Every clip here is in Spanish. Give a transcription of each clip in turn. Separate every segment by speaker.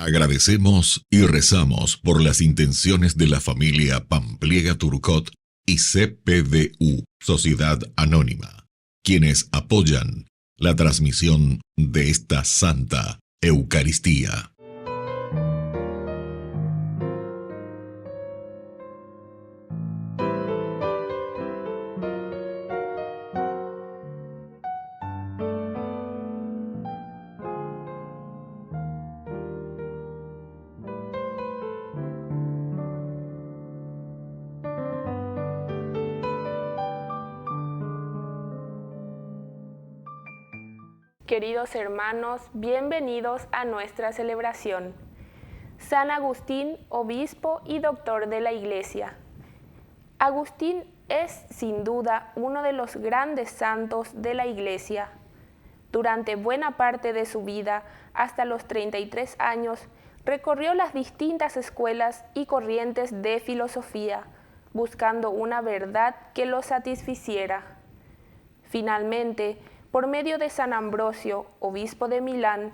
Speaker 1: Agradecemos y rezamos por las intenciones de la familia Pampliega Turcot y CPDU, Sociedad Anónima, quienes apoyan la transmisión de esta Santa Eucaristía.
Speaker 2: Queridos hermanos, bienvenidos a nuestra celebración. San Agustín, obispo y doctor de la Iglesia. Agustín es, sin duda, uno de los grandes santos de la Iglesia. Durante buena parte de su vida, hasta los 33 años, recorrió las distintas escuelas y corrientes de filosofía, buscando una verdad que lo satisficiera. Finalmente, por medio de San Ambrosio, obispo de Milán,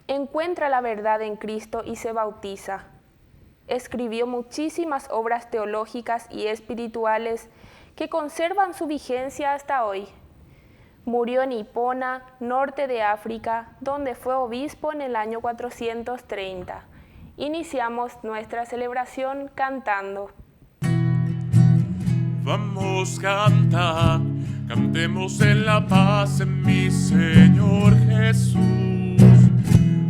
Speaker 2: encuentra la verdad en Cristo y se bautiza. Escribió muchísimas obras teológicas y espirituales que conservan su vigencia hasta hoy. Murió en Hipona, norte de África, donde fue obispo en el año 430. Iniciamos nuestra celebración cantando.
Speaker 3: Vamos, canta. Cantemos en la paz en mi Señor Jesús,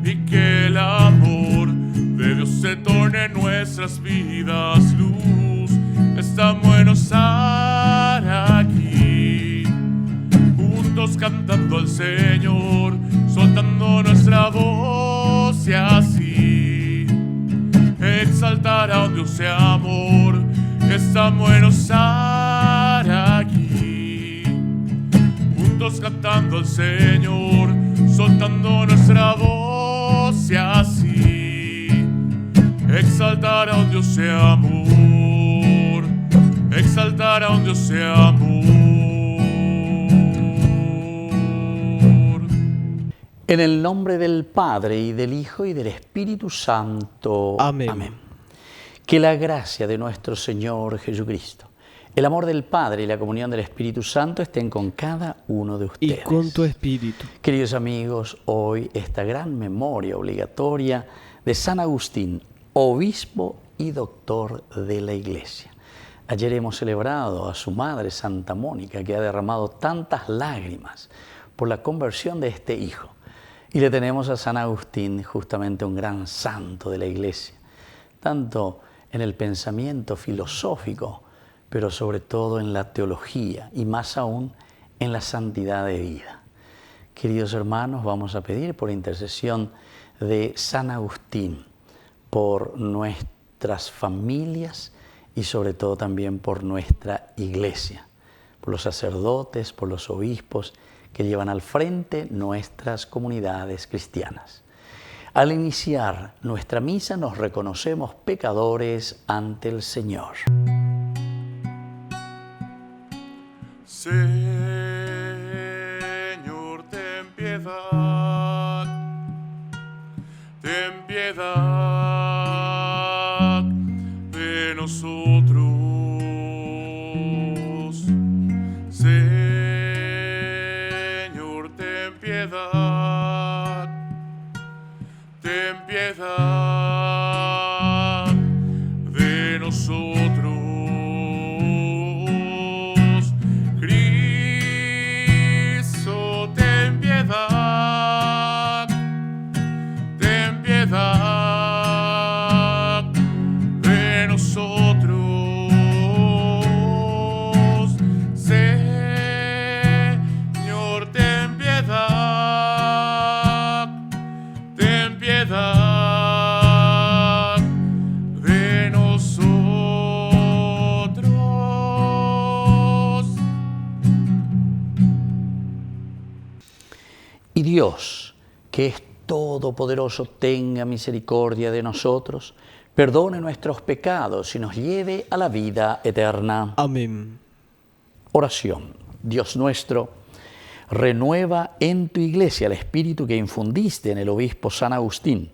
Speaker 3: y que el amor de Dios se torne en nuestras vidas luz. Está bueno estar aquí, juntos cantando al Señor, soltando nuestra voz y así exaltar a un Dios de amor. Está bueno estar aquí, cantando al Señor, soltando nuestra voz y así exaltar a un Dios de amor, exaltar a un Dios de amor.
Speaker 4: En el nombre del Padre, y del Hijo, y del Espíritu Santo.
Speaker 5: Amén.
Speaker 4: Amén. Que la gracia de nuestro Señor Jesucristo, el amor del Padre y la comunión del Espíritu Santo estén con cada uno de ustedes.
Speaker 5: Y con tu espíritu.
Speaker 4: Queridos amigos, hoy esta gran memoria obligatoria de San Agustín, obispo y doctor de la Iglesia. Ayer hemos celebrado a su madre, Santa Mónica, que ha derramado tantas lágrimas por la conversión de este hijo. Y le tenemos a San Agustín, justamente un gran santo de la Iglesia, tanto en el pensamiento filosófico, pero sobre todo en la teología y más aún en la santidad de vida. Queridos hermanos, vamos a pedir por intercesión de San Agustín, por nuestras familias y sobre todo también por nuestra Iglesia, por los sacerdotes, por los obispos que llevan al frente nuestras comunidades cristianas. Al iniciar nuestra misa nos reconocemos pecadores ante el Señor.
Speaker 3: Señor, ten piedad de nosotros. Señor, ten piedad de nosotros.
Speaker 4: Y Dios, que es todopoderoso, tenga misericordia de nosotros, perdone nuestros pecados y nos lleve a la vida eterna.
Speaker 5: Amén.
Speaker 4: Oración. Dios nuestro, renueva en tu Iglesia el espíritu que infundiste en el obispo San Agustín,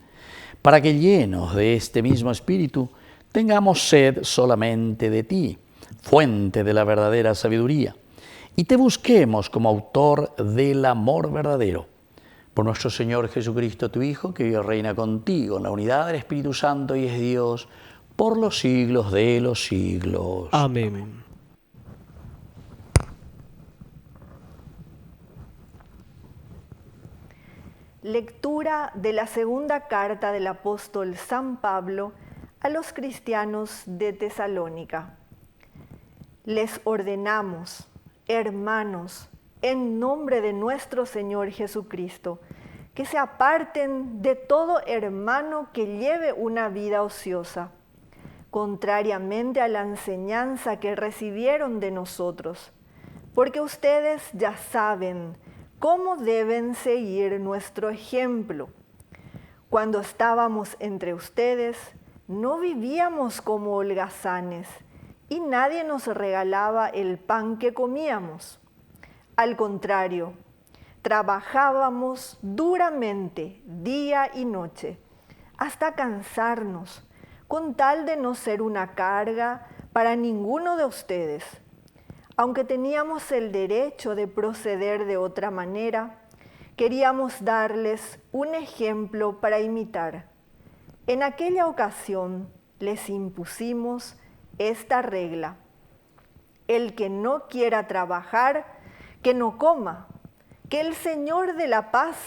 Speaker 4: para que llenos de este mismo Espíritu, tengamos sed solamente de ti, fuente de la verdadera sabiduría, y te busquemos como autor del amor verdadero. Por nuestro Señor Jesucristo, tu Hijo, que vive y reina contigo en la unidad del Espíritu Santo y es Dios por los siglos de los siglos.
Speaker 5: Amén.
Speaker 6: Lectura de la segunda carta del apóstol San Pablo a los cristianos de Tesalónica. Les ordenamos, hermanos, en nombre de nuestro Señor Jesucristo, que se aparten de todo hermano que lleve una vida ociosa, contrariamente a la enseñanza que recibieron de nosotros, porque ustedes ya saben cómo deben seguir nuestro ejemplo. Cuando estábamos entre ustedes, no vivíamos como holgazanes y nadie nos regalaba el pan que comíamos. Al contrario, trabajábamos duramente día y noche hasta cansarnos, con tal de no ser una carga para ninguno de ustedes. Aunque teníamos el derecho de proceder de otra manera, queríamos darles un ejemplo para imitar. En aquella ocasión les impusimos esta regla: el que no quiera trabajar, que no coma. Que el Señor de la paz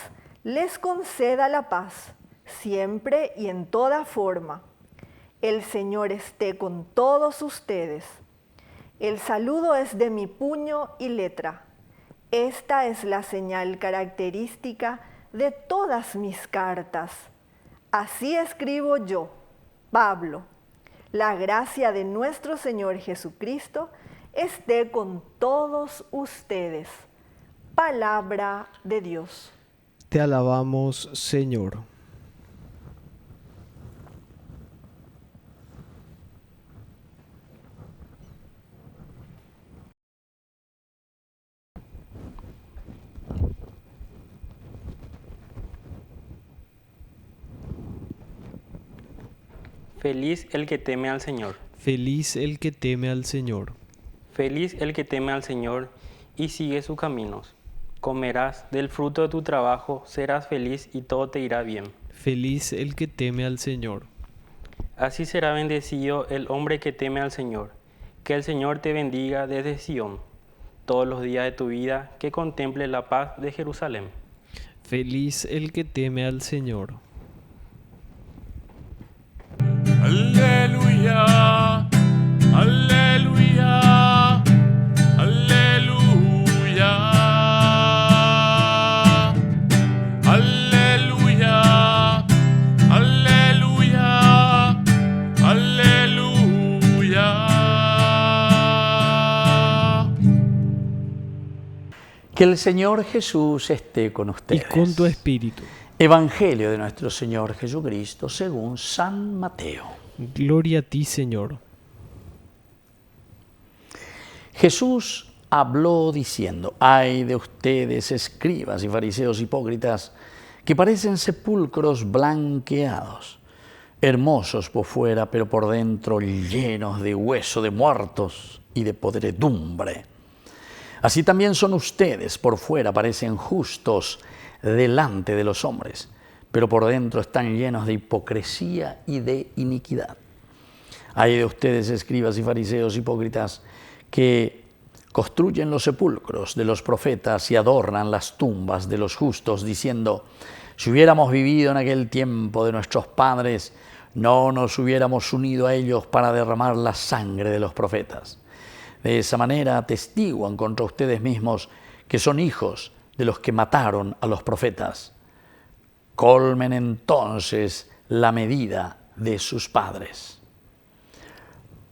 Speaker 6: les conceda la paz, siempre y en toda forma. El Señor esté con todos ustedes. El saludo es de mi puño y letra. Esta es la señal característica de todas mis cartas. Así escribo yo, Pablo. La gracia de nuestro Señor Jesucristo esté con todos ustedes. Palabra de Dios.
Speaker 5: Te alabamos, Señor.
Speaker 7: Feliz el que teme al Señor.
Speaker 5: Feliz el que teme al Señor.
Speaker 7: Feliz el que teme al Señor y sigue sus caminos. Comerás del fruto de tu trabajo, serás feliz y todo te irá bien.
Speaker 5: Feliz el que teme al Señor.
Speaker 7: Así será bendecido el hombre que teme al Señor. Que el Señor te bendiga desde Sión. Todos los días de tu vida, que contemple la paz de Jerusalén.
Speaker 5: Feliz el que teme al Señor.
Speaker 3: Aleluya, aleluya, aleluya, aleluya, aleluya, aleluya.
Speaker 4: Que el Señor Jesús esté con
Speaker 5: Y
Speaker 4: ustedes.
Speaker 5: con tu espíritu.
Speaker 4: Evangelio de nuestro Señor Jesucristo según San Mateo.
Speaker 5: Gloria a ti, Señor.
Speaker 4: Jesús habló diciendo: ay de ustedes, escribas y fariseos hipócritas, que parecen sepulcros blanqueados, hermosos por fuera, pero por dentro llenos de hueso de muertos y de podredumbre. Así también son ustedes, por fuera parecen justos delante de los hombres, pero por dentro están llenos de hipocresía y de iniquidad. Hay de ustedes, escribas y fariseos hipócritas, que construyen los sepulcros de los profetas y adornan las tumbas de los justos, diciendo: si hubiéramos vivido en aquel tiempo de nuestros padres, no nos hubiéramos unido a ellos para derramar la sangre de los profetas. De esa manera atestiguan contra ustedes mismos que son hijos de los que mataron a los profetas. Colmen entonces la medida de sus padres.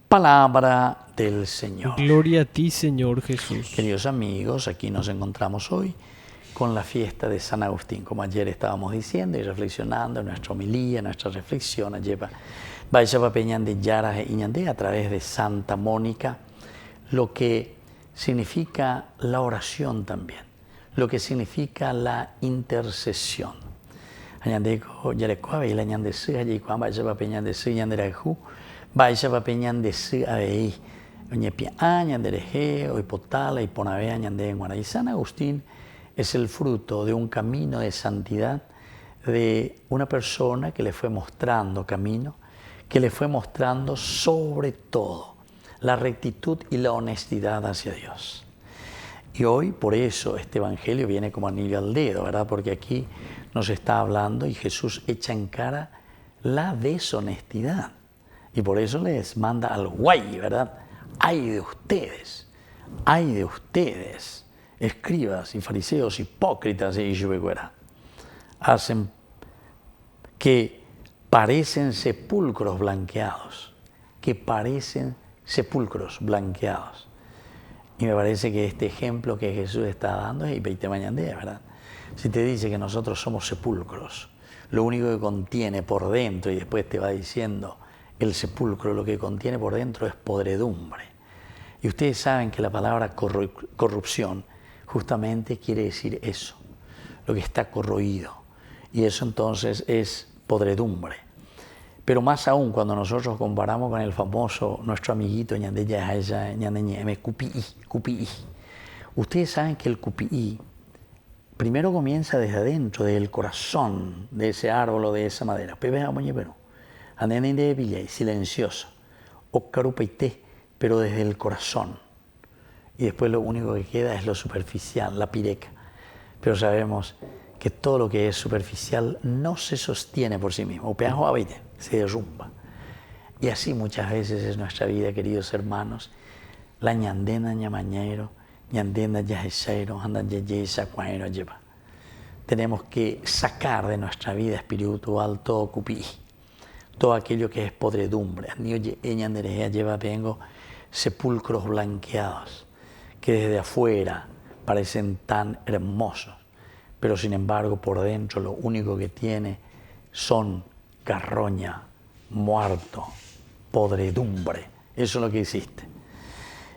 Speaker 4: Palabra del Señor.
Speaker 5: Gloria a ti, Señor Jesús.
Speaker 4: Queridos amigos, aquí nos encontramos hoy con la fiesta de San Agustín, como ayer estábamos diciendo y reflexionando en nuestra homilía, en nuestra reflexión, vaya peñan de Yara e Iñandé a través de Santa Mónica, lo que significa la oración también, lo que significa la intercesión. Añandeko yarekua veila ñandesy ajeikuaa mba'éichapa ñandesy ñanderayhu, mba'éichapa ñandesy avei oñepia'ã ñanderehe, oipotála iporãvéva ñande en Guaraní. San Agustín es el fruto de un camino de santidad de una persona que le fue mostrando camino, que le fue mostrando sobre todo la rectitud y la honestidad hacia Dios. Y hoy por eso este evangelio viene como anillo al dedo, ¿verdad? Porque aquí nos está hablando y Jesús echa en cara la deshonestidad. Y por eso les manda al guay, ¿verdad? ¡Ay de ustedes, escribas y fariseos, hipócritas y yubeguera! Hacen que parecen sepulcros blanqueados, Y me parece que este ejemplo que Jesús está dando es Ipeite Mañandea, ¿verdad? Si te dice que nosotros somos sepulcros, lo único que contiene por dentro, y después te va diciendo el sepulcro, lo que contiene por dentro es podredumbre. Y ustedes saben que la palabra corrupción justamente quiere decir eso, lo que está corroído. Y eso entonces es podredumbre. Pero más aún cuando nosotros comparamos con el famoso, nuestro amiguito ñandeñeme, cupií. Ustedes saben que el cupií primero comienza desde adentro, del corazón de ese árbol o de esa madera. Silencioso. Pero desde el corazón. Y después lo único que queda es lo superficial, la pireca. Pero sabemos que todo lo que es superficial no se sostiene por sí mismo. Se derrumba. Y así muchas veces es nuestra vida, queridos hermanos. La ñandena ñamañero, ñandena yajeseiro, andan yeyesa cuaero lleva. Tenemos que sacar de nuestra vida espiritual todo cupí, todo aquello que es podredumbre. Lleva vengo sepulcros blanqueados, que desde afuera parecen tan hermosos, pero sin embargo por dentro lo único que tiene son carroña, muerto, podredumbre. Eso es lo que existe.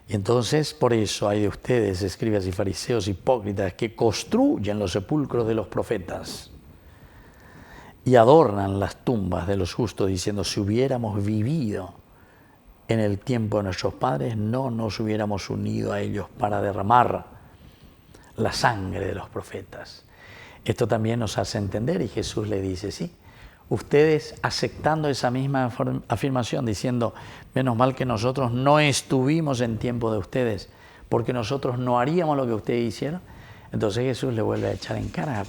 Speaker 4: Y entonces por eso hay de ustedes, escribas y fariseos hipócritas, que construyen los sepulcros de los profetas y adornan las tumbas de los justos, diciendo: si hubiéramos vivido en el tiempo de nuestros padres, no nos hubiéramos unido a ellos para derramar la sangre de los profetas. Esto también nos hace entender, y Jesús le dice, sí, ustedes aceptando esa misma afirmación, diciendo, menos mal que nosotros no estuvimos en tiempo de ustedes, porque nosotros no haríamos lo que ustedes hicieron. Entonces Jesús le vuelve a echar en cara,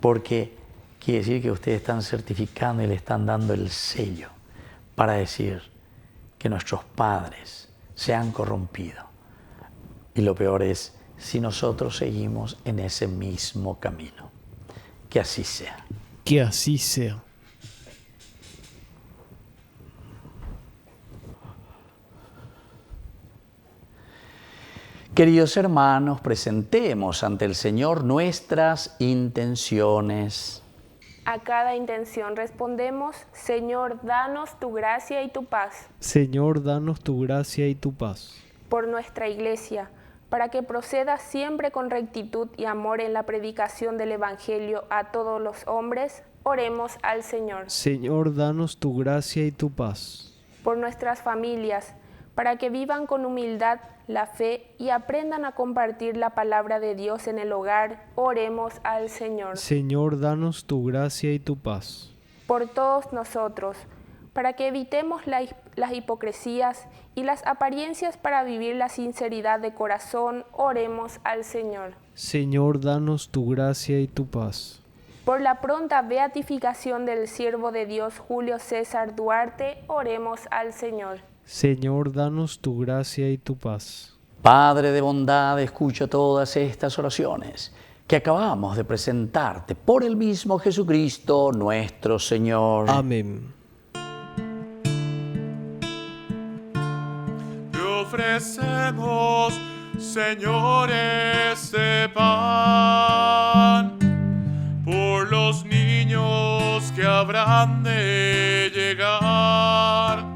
Speaker 4: porque quiere decir que ustedes están certificando y le están dando el sello para decir que nuestros padres se han corrompido. Y lo peor es si nosotros seguimos en ese mismo camino. Que así sea.
Speaker 5: Que así sea.
Speaker 4: Queridos hermanos, presentemos ante el Señor nuestras intenciones.
Speaker 2: A cada intención respondemos: Señor, danos tu gracia y tu paz.
Speaker 5: Señor, danos tu gracia y tu paz.
Speaker 2: Por nuestra Iglesia, para que proceda siempre con rectitud y amor en la predicación del Evangelio a todos los hombres, oremos al Señor.
Speaker 5: Señor, danos tu gracia y tu paz.
Speaker 2: Por nuestras familias, para que vivan con humildad la fe y aprendan a compartir la palabra de Dios en el hogar, oremos al Señor.
Speaker 5: Señor, danos tu gracia y tu paz.
Speaker 2: Por todos nosotros, para que evitemos las hipocresías y las apariencias para vivir la sinceridad de corazón, oremos al Señor.
Speaker 5: Señor, danos tu gracia y tu paz.
Speaker 2: Por la pronta beatificación del siervo de Dios Julio César Duarte, oremos al Señor.
Speaker 5: Señor, danos tu gracia y tu paz.
Speaker 4: Padre de bondad, escucha todas estas oraciones que acabamos de presentarte por el mismo Jesucristo nuestro Señor.
Speaker 5: Amén.
Speaker 3: Te ofrecemos, Señor, este pan por los niños que habrán de llegar,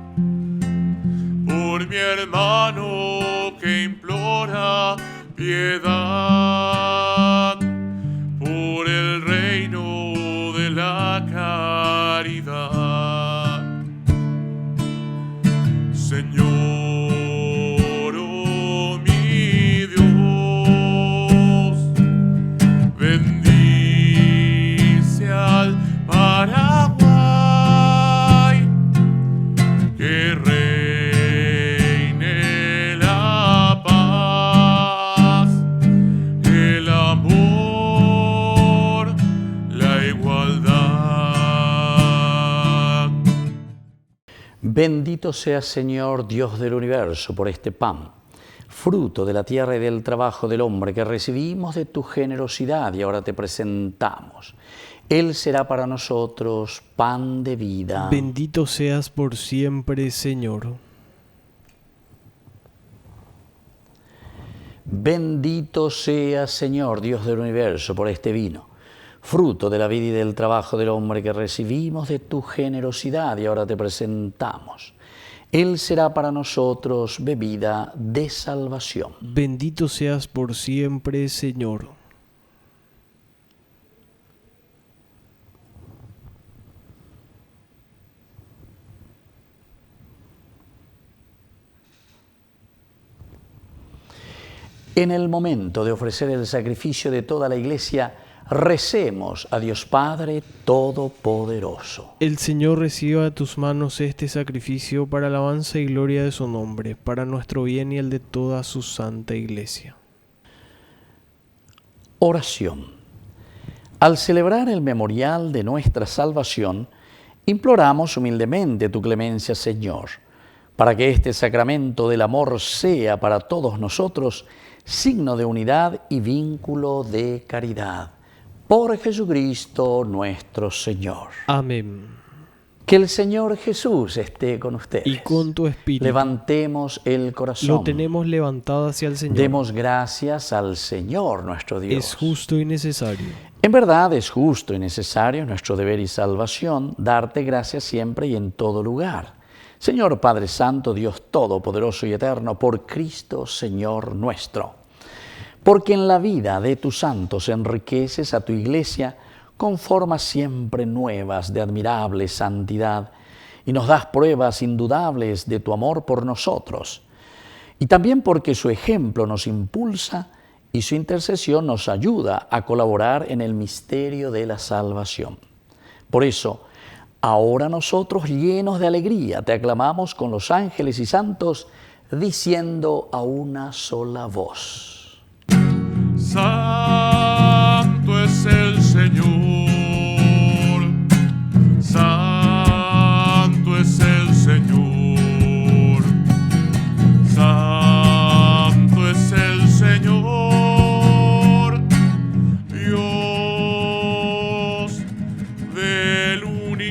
Speaker 3: por mi hermano que implora piedad, por el Señor, oh mi Dios, bendice al Paraguay, que reine la paz, el amor, la igualdad.
Speaker 4: Bendito seas, Señor, Dios del universo, por este pan, fruto de la tierra y del trabajo del hombre que recibimos de tu generosidad y ahora te presentamos. Él será para nosotros pan de vida.
Speaker 5: Bendito seas por siempre, Señor.
Speaker 4: Bendito seas, Señor, Dios del universo, por este vino, fruto de la vida y del trabajo del hombre que recibimos de tu generosidad y ahora te presentamos. Él será para nosotros bebida de salvación.
Speaker 5: Bendito seas por siempre, Señor.
Speaker 4: En el momento de ofrecer el sacrificio de toda la Iglesia, recemos a Dios Padre Todopoderoso.
Speaker 5: El Señor reciba de tus manos este sacrificio para alabanza y gloria de su nombre, para nuestro bien y el de toda su santa Iglesia.
Speaker 4: Oración. Al celebrar el memorial de nuestra salvación, imploramos humildemente tu clemencia, Señor, para que este sacramento del amor sea para todos nosotros signo de unidad y vínculo de caridad. Por Jesucristo nuestro Señor.
Speaker 5: Amén.
Speaker 4: Que el Señor Jesús esté con ustedes.
Speaker 5: Y con tu espíritu.
Speaker 4: Levantemos el corazón.
Speaker 5: Lo tenemos levantado hacia el Señor.
Speaker 4: Demos gracias al Señor nuestro Dios.
Speaker 5: Es justo y necesario.
Speaker 4: En verdad es justo y necesario, nuestro deber y salvación, darte gracias siempre y en todo lugar. Señor Padre Santo, Dios Todopoderoso y Eterno, por Cristo, Señor nuestro. Porque en la vida de tus santos enriqueces a tu Iglesia con formas siempre nuevas de admirable santidad y nos das pruebas indudables de tu amor por nosotros. Y también porque su ejemplo nos impulsa y su intercesión nos ayuda a colaborar en el misterio de la salvación. Por eso, ahora nosotros, llenos de alegría, te aclamamos con los ángeles y santos, diciendo a una sola voz:
Speaker 3: Santo es el Señor, santo es el Señor, santo es el Señor, Dios del universo.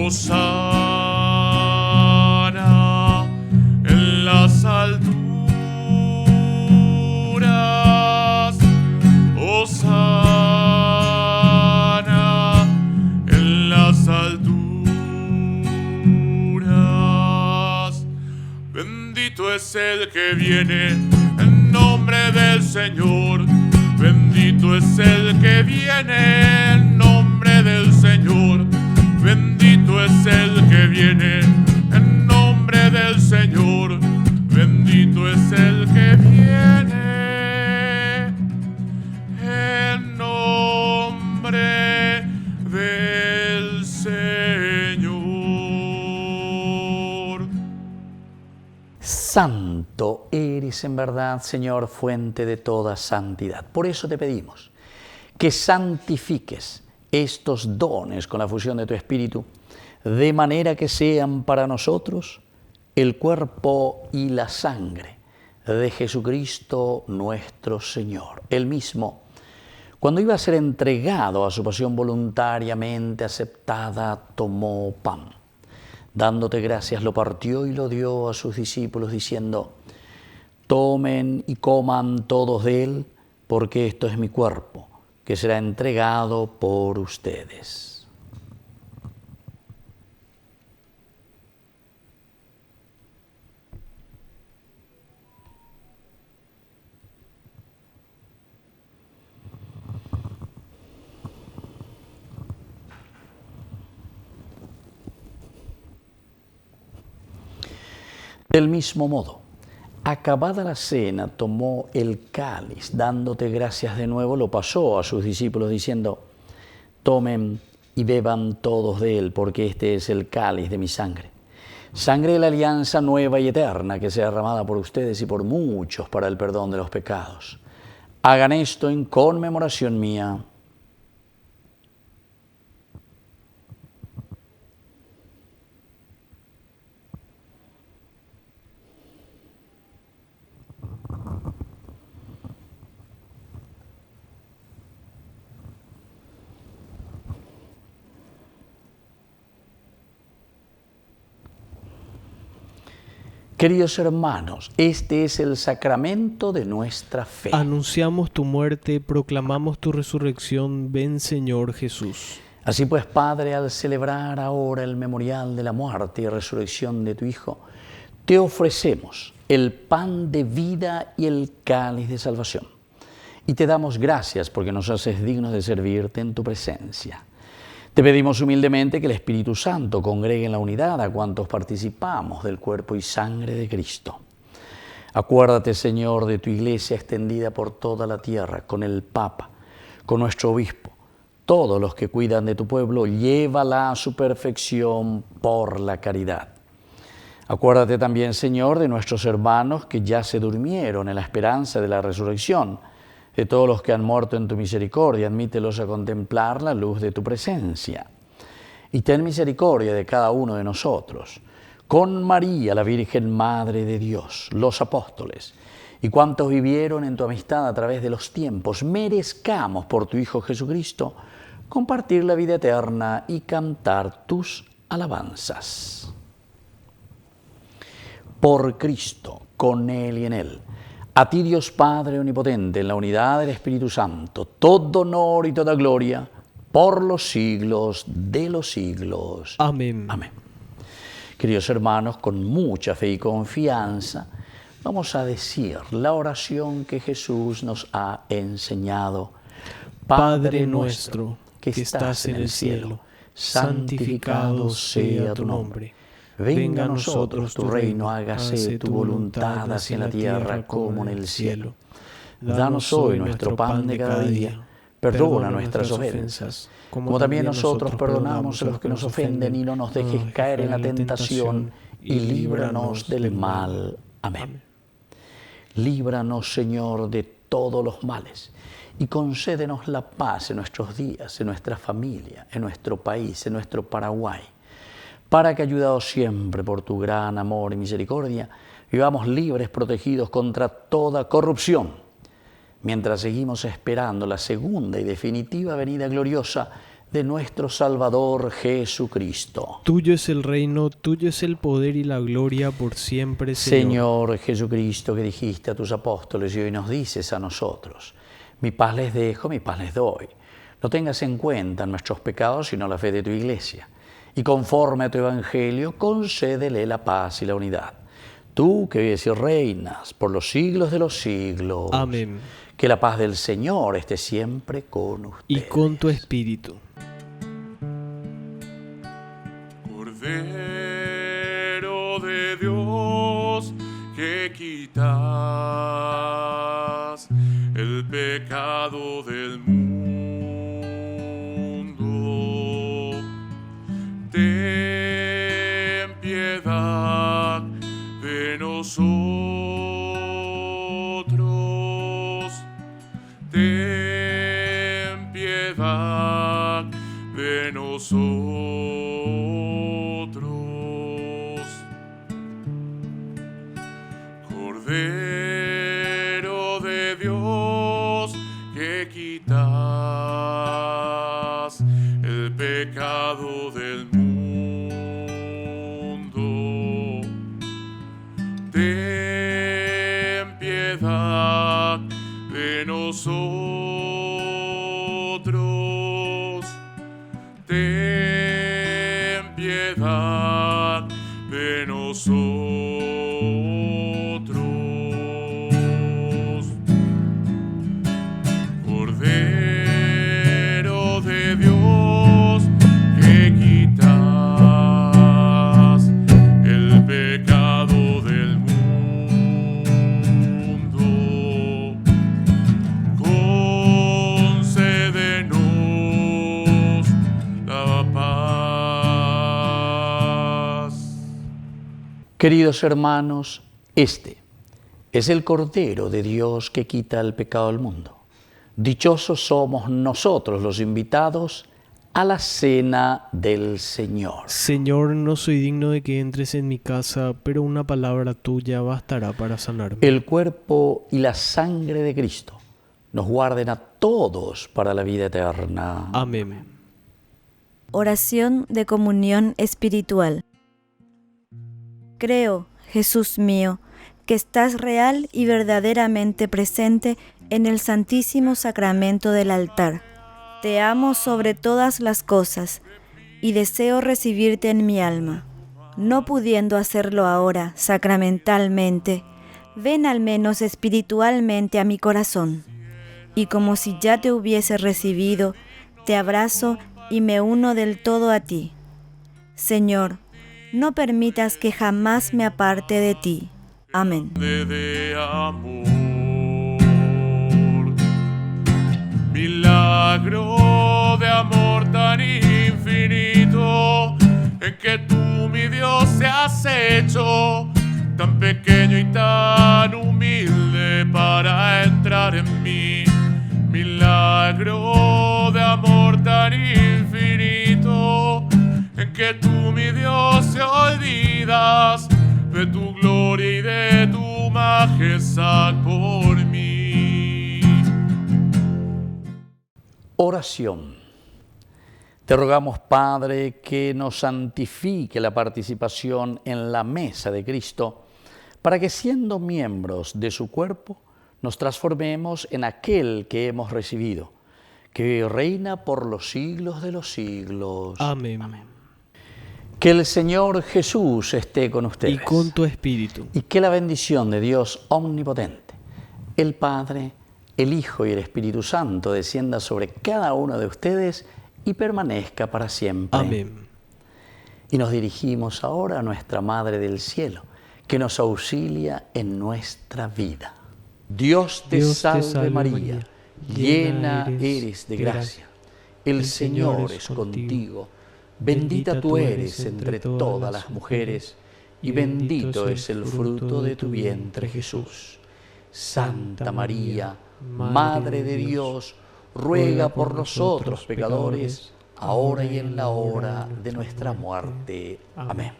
Speaker 3: Hosana en las alturas, hosana en las alturas. Bendito es el que viene en nombre del Señor. Bendito es el que viene en nombre del Señor. Bendito es el que viene en nombre del Señor. Bendito es el que viene en nombre del Señor.
Speaker 4: Santo eres en verdad, Señor, fuente de toda santidad. Por eso te pedimos que santifiques estos dones con la fusión de tu Espíritu, de manera que sean para nosotros el cuerpo y la sangre de Jesucristo nuestro Señor. Él mismo, cuando iba a ser entregado a su pasión voluntariamente aceptada, tomó pan. Dándote gracias, lo partió y lo dio a sus discípulos, diciendo: tomen y coman todos de él, porque esto es mi cuerpo, que será entregado por ustedes. Del mismo modo, acabada la cena, tomó el cáliz, dándote gracias de nuevo, lo pasó a sus discípulos diciendo: tomen y beban todos de él, porque este es el cáliz de mi sangre. Sangre de la alianza nueva y eterna, que sea derramada por ustedes y por muchos para el perdón de los pecados. Hagan esto en conmemoración mía. Queridos hermanos, este es el sacramento de nuestra fe.
Speaker 5: Anunciamos tu muerte, proclamamos tu resurrección. Ven, Señor Jesús.
Speaker 4: Así pues, Padre, al celebrar ahora el memorial de la muerte y resurrección de tu Hijo, te ofrecemos el pan de vida y el cáliz de salvación. Y te damos gracias porque nos haces dignos de servirte en tu presencia. Te pedimos humildemente que el Espíritu Santo congregue en la unidad a cuantos participamos del cuerpo y sangre de Cristo. Acuérdate, Señor, de tu Iglesia extendida por toda la tierra, con el Papa, con nuestro Obispo, todos los que cuidan de tu pueblo, llévala a su perfección por la caridad. Acuérdate también, Señor, de nuestros hermanos que ya se durmieron en la esperanza de la resurrección, de todos los que han muerto en tu misericordia, admítelos a contemplar la luz de tu presencia. Y ten misericordia de cada uno de nosotros, con María, la Virgen Madre de Dios, los apóstoles, y cuantos vivieron en tu amistad a través de los tiempos, merezcamos por tu Hijo Jesucristo compartir la vida eterna y cantar tus alabanzas. Por Cristo, con Él y en Él, a ti, Dios Padre Omnipotente, en la unidad del Espíritu Santo, todo honor y toda gloria, por los siglos de los siglos.
Speaker 5: Amén.
Speaker 4: Amén. Queridos hermanos, con mucha fe y confianza, vamos a decir la oración que Jesús nos ha enseñado.
Speaker 5: Padre nuestro, que estás en el cielo, santificado sea tu nombre.
Speaker 4: Venga a nosotros tu reino, hágase tu voluntad, así en la tierra como en el cielo. Danos hoy nuestro pan de cada día. Perdona nuestras ofensas, como también nosotros perdonamos a los que nos ofenden, y no nos dejes caer en la tentación, y líbranos del mal. Amén. Líbranos, Señor, de todos los males, y concédenos la paz en nuestros días, en nuestra familia, en nuestro país, en nuestro Paraguay, para que, ayudados siempre por tu gran amor y misericordia, vivamos libres, protegidos contra toda corrupción, mientras seguimos esperando la segunda y definitiva venida gloriosa de nuestro Salvador Jesucristo.
Speaker 5: Tuyo es el reino, tuyo es el poder y la gloria por siempre, Señor.
Speaker 4: Señor Jesucristo, que dijiste a tus apóstoles y hoy nos dices a nosotros: mi paz les dejo, mi paz les doy. No tengas en cuenta nuestros pecados, sino la fe de tu Iglesia. Y conforme a tu Evangelio, concédele la paz y la unidad. Tú que vives y reinas por los siglos de los siglos.
Speaker 5: Amén.
Speaker 4: Que la paz del Señor esté siempre con ustedes.
Speaker 5: Y con tu espíritu.
Speaker 3: Cordero de Dios, que quitas el pecado del mundo, ten piedad de nosotros, ten piedad de nosotros. Cordero de Dios, que quitas el pecado del mundo, ten piedad de nosotros, ten piedad de nosotros. Cordero de Dios, que quitas el pecado del
Speaker 4: Queridos hermanos, este es el Cordero de Dios que quita el pecado del mundo. Dichosos somos nosotros los invitados a la cena del Señor.
Speaker 5: Señor, no soy digno de que entres en mi casa, pero una palabra tuya bastará para sanarme.
Speaker 4: El cuerpo y la sangre de Cristo nos guarden a todos para la vida eterna.
Speaker 5: Amén.
Speaker 8: Oración de comunión espiritual. Creo, Jesús mío, que estás real y verdaderamente presente en el Santísimo Sacramento del altar. Te amo sobre todas las cosas y deseo recibirte en mi alma. No pudiendo hacerlo ahora sacramentalmente, ven al menos espiritualmente a mi corazón. Y como si ya te hubiese recibido, te abrazo y me uno del todo a ti. Señor, no permitas que jamás me aparte de ti. Amén.
Speaker 3: De amor, milagro de amor tan infinito, en que tú, mi Dios, te has hecho tan pequeño y tan humilde para entrar en mí. Milagro de amor tan infinito, en que tú, mi Dios, te olvidas de tu gloria y de tu majestad por mí.
Speaker 4: Oración. Te rogamos, Padre, que nos santifique la participación en la mesa de Cristo, para que siendo miembros de su cuerpo, nos transformemos en aquel que hemos recibido, que reina por los siglos de los siglos.
Speaker 5: Amén.
Speaker 4: Que el Señor Jesús esté con ustedes.
Speaker 5: Y con tu espíritu.
Speaker 4: Y que la bendición de Dios omnipotente, el Padre, el Hijo y el Espíritu Santo descienda sobre cada uno de ustedes y permanezca para siempre.
Speaker 5: Amén.
Speaker 4: Y nos dirigimos ahora a nuestra Madre del Cielo, que nos auxilia en nuestra vida. Dios te salve María, llena eres de gracia. El Señor es contigo. Bendita tú eres entre todas las mujeres, y bendito es el fruto de tu vientre, Jesús. Santa María, Madre de Dios, ruega por nosotros pecadores, ahora y en la hora de nuestra muerte. Amén.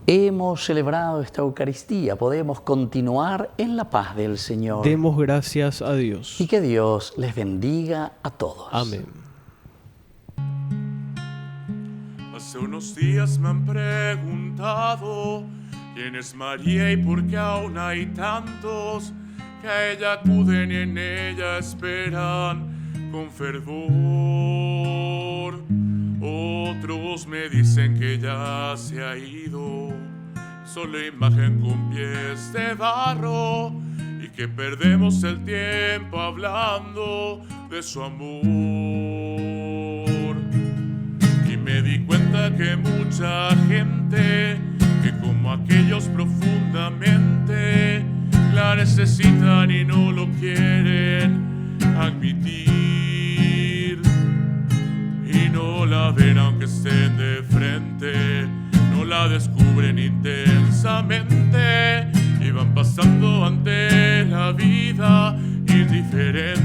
Speaker 4: Hemos celebrado esta Eucaristía, podemos continuar en la paz del Señor.
Speaker 5: Demos gracias a Dios.
Speaker 4: Y que Dios les bendiga a todos.
Speaker 5: Amén.
Speaker 3: Hace unos días me han preguntado quién es María y por qué aún hay tantos que a ella acuden y en ella esperan con fervor. Otros me dicen que ya se ha ido, solo imagen con pies de barro, y que perdemos el tiempo hablando de su amor. Y me di cuenta que mucha gente, que como aquellos profundamente la necesitan y no lo quieren admitir, y no la ven aunque estén de frente, no la descubren intensamente y van pasando ante la vida indiferente.